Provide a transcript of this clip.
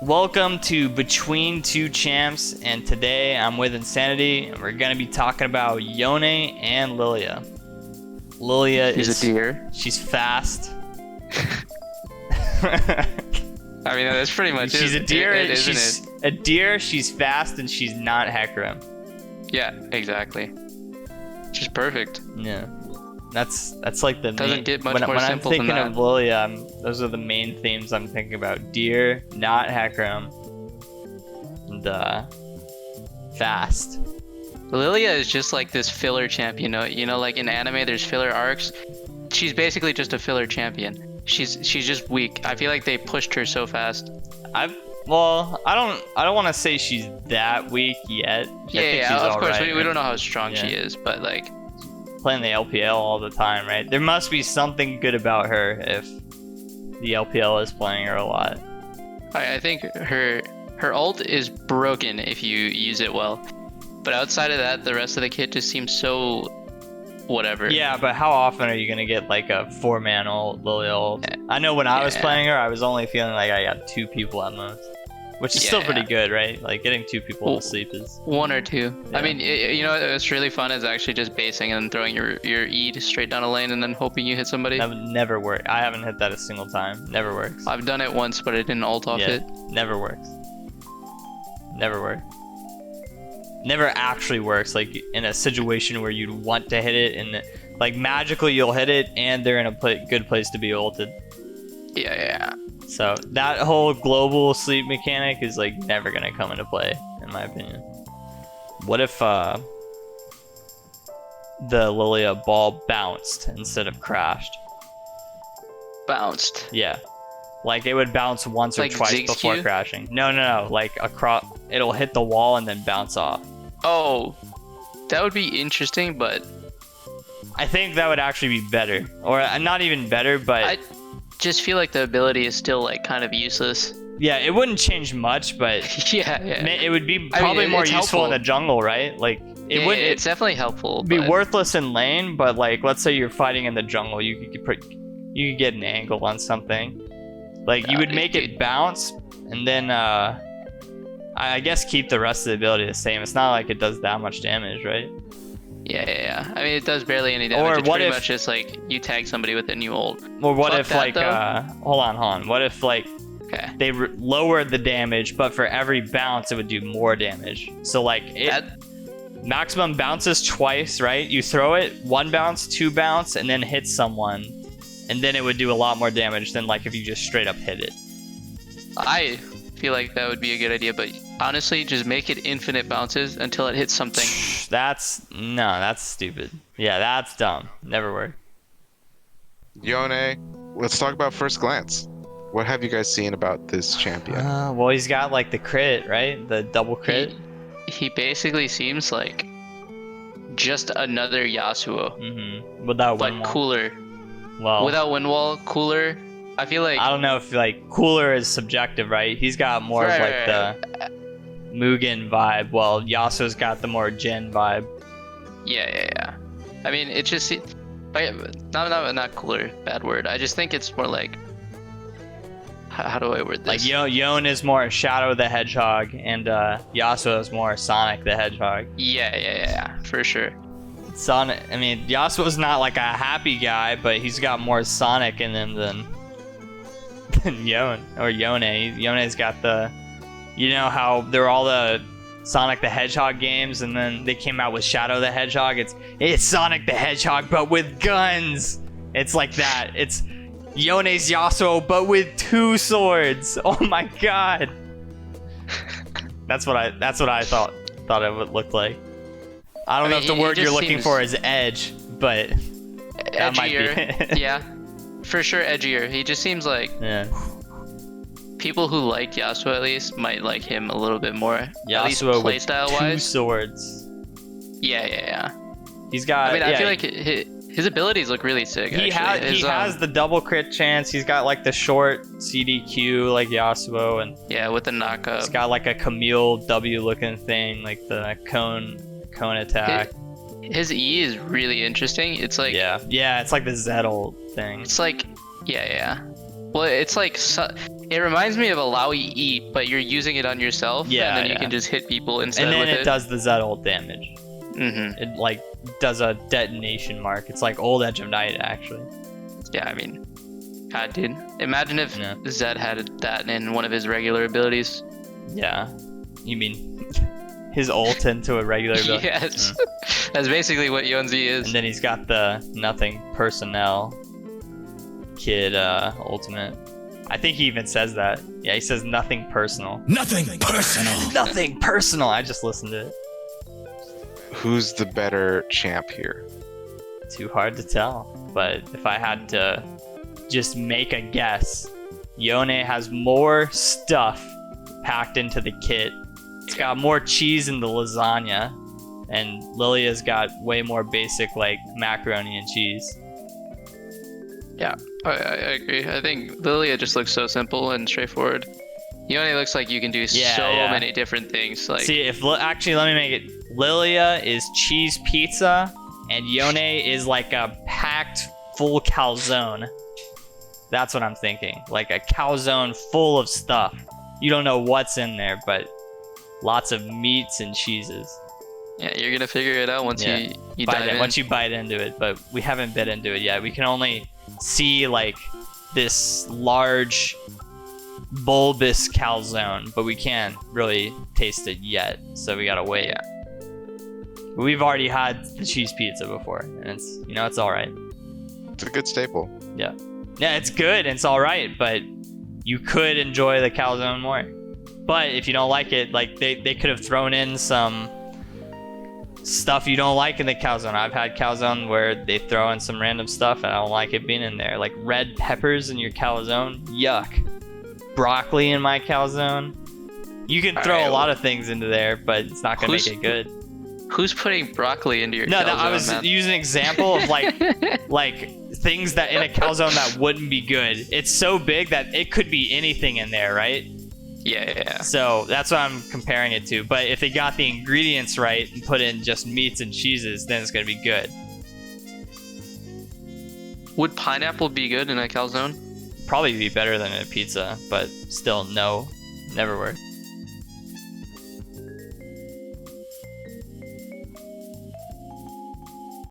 Welcome to Between Two Champs, and today I'm with Insanity, and we're gonna be talking about Yone and Lillia. Lillia She's is a deer. She's fast. I mean, that's pretty much She's it, a deer. isn't She's it? a deer. She's fast, and she's not Hecarim. Yeah, exactly. She's perfect. Yeah, that's like the Doesn't main. get much when more I'm simple than thinking that. of Lillia, those are the main themes I'm thinking about: deer, not Hecarim, and fast. Lillia is just like this filler champion. You know, like in anime, there's filler arcs. She's basically just a filler champion. She's just weak. I feel like they pushed her so fast. I don't want to say she's that weak yet. I think she's Of course. alright, We don't know how strong she Yeah. is, but like, Playing the LPL all the time, right? There must be something good about her if the LPL is playing her a lot. I think her ult is broken if you use it well. But outside of that, the rest of the kit just seems so whatever. Yeah, but how often are you gonna get like a 4-man ult, Lillia ult? I know when I was Yeah. playing her, I was only feeling like I got 2 people at most, which is still pretty good, right? Like getting 2 people to sleep is. 1 or 2. Yeah. I mean, you know what's really fun is actually just basing and throwing your E straight down a lane and then hoping you hit somebody. That would never work. I haven't hit that a single time. Never works. I've done it once, but it didn't ult off Yeah, it. never works. Never works. Never actually works. Like in a situation where you'd want to hit it, and like magically you'll hit it, and they're in a good place to be ulted. Yeah. So that whole global sleep mechanic is like never gonna come into play, in my opinion. What if the Lillia ball bounced instead of crashed? Bounced. Yeah. Like it would bounce once or Like twice Ziggs before Q? crashing. No. Like across, it'll hit the wall and then bounce off. Oh, that would be interesting, but I think that would actually be better, or not even better, but I just feel like the ability is still like kind of useless. yeah, it wouldn't change much, but yeah. it would be I probably mean, more it's useful in helpful. the jungle, right? Like it wouldn't. It's definitely helpful. Be but worthless in lane, but like let's say you're fighting in the jungle, you could get an angle on something. Like you would make it bounce, and then I guess keep the rest of the ability the same. It's not like it does that much damage, right? Yeah. I mean, it does barely any damage. Or It's what pretty if- much just like you tag somebody with a new ult. Or what Fuck if that, like though. hold on, what if like Okay. they lowered the damage, but for every bounce it would do more damage. So like maximum bounces twice, right? You throw it, 1 bounce, 2 bounce, and then hit someone, and then it would do a lot more damage than like if you just straight up hit it. I feel like that would be a good idea, but honestly, just make it infinite bounces until it hits something. That's stupid. Yeah, that's dumb. Never work. Yone, let's talk about first glance. What have you guys seen about this champion? Well, he's got like the crit, right? The double crit. He basically seems like just another Yasuo, Without but wind wall. cooler. Well, Without wind wall, cooler. I feel like I don't know if like cooler is subjective, right? He's got more of like the Mugen vibe, while Yasuo's got the more Jin vibe. yeah. I mean, it just not cooler. Bad word. I just think it's more like how do I word this? Like Yone is more Shadow the Hedgehog, and Yasuo is more Sonic the Hedgehog. Yeah, for sure. Sonic, I mean, Yasuo's not like a happy guy, but he's got more Sonic in him than Yone or Yone. Yone's got the, you know how there were all the Sonic the Hedgehog games, and then they came out with Shadow the Hedgehog. It's Sonic the Hedgehog, but with guns. It's like that. It's Yone's Yasuo, but with 2 swords. Oh my god. That's what I thought it would look like. I don't know if the word you're looking for is edge, but that might be Edgier. it. Yeah, for sure edgier. He just seems like Yeah. people who like Yasuo at least might like him a little bit more. At least Yasuo with playstyle 2 wise. swords. Yeah. He's got. I mean, yeah, I feel like his abilities look really sick. he actually. has the double crit chance. He's got like the short CDQ like Yasuo, and yeah, with the knockup. he's got like a Camille W looking thing, like the cone attack. His E is really interesting. It's like Yeah, it's like the Zettel thing. It's like yeah. Well, it's like it reminds me of Allow Eat, but you're using it on yourself, Yeah, and then you yeah. can just hit people instead And then with it does the Z ult damage. Mm-hmm. It like does a detonation mark. It's like old Edge of Night actually. Yeah, I mean, God, dude, imagine if Yeah. Zed had that in one of his regular abilities. Yeah. You mean his ult into a regular ability? Yes, that's basically what Yone's is. And then he's got the nothing personnel kid ultimate. I think he even says that. Yeah, he says nothing personal. Nothing personal. Nothing personal. I just listened to it. Who's the better champ here? Too hard to tell. But if I had to just make a guess, Yone has more stuff packed into the kit. It's got more cheese in the lasagna. And Lillia's got way more basic like macaroni and cheese. Yeah, I agree. I think Lillia just looks so simple and straightforward. Yone looks like you can do Yeah. many different things. Like, See, actually, let me make it. Lilia is cheese pizza, and Yone is like a packed full calzone. That's what I'm thinking. Like a calzone full of stuff. You don't know what's in there, but lots of meats and cheeses. yeah, you're gonna figure it out once Yeah. you dive in. Once you bite into it, but we haven't bit into it yet. We can only see like this large bulbous calzone, but we can't really taste it yet, so we gotta wait. Yeah. We've already had the cheese pizza before, and it's all right. It's a good staple. Yeah, it's good and it's all right, but you could enjoy the calzone more. But if you don't like it, like they could have thrown in some stuff you don't like in the calzone. I've had calzone where they throw in some random stuff and I don't like it being in there. Like red peppers in your calzone, yuck. Broccoli in my calzone. You can throw a lot of things into there, but it's not gonna make it good. Who's putting broccoli into your No, calzone, I was man? using an example of like things that in a calzone that wouldn't be good. It's so big that it could be anything in there, right? Yeah. So that's what I'm comparing it to. But if they got the ingredients right and put in just meats and cheeses, then it's gonna be good. Would pineapple be good in a calzone? Probably be better than a pizza, but still no, never worked.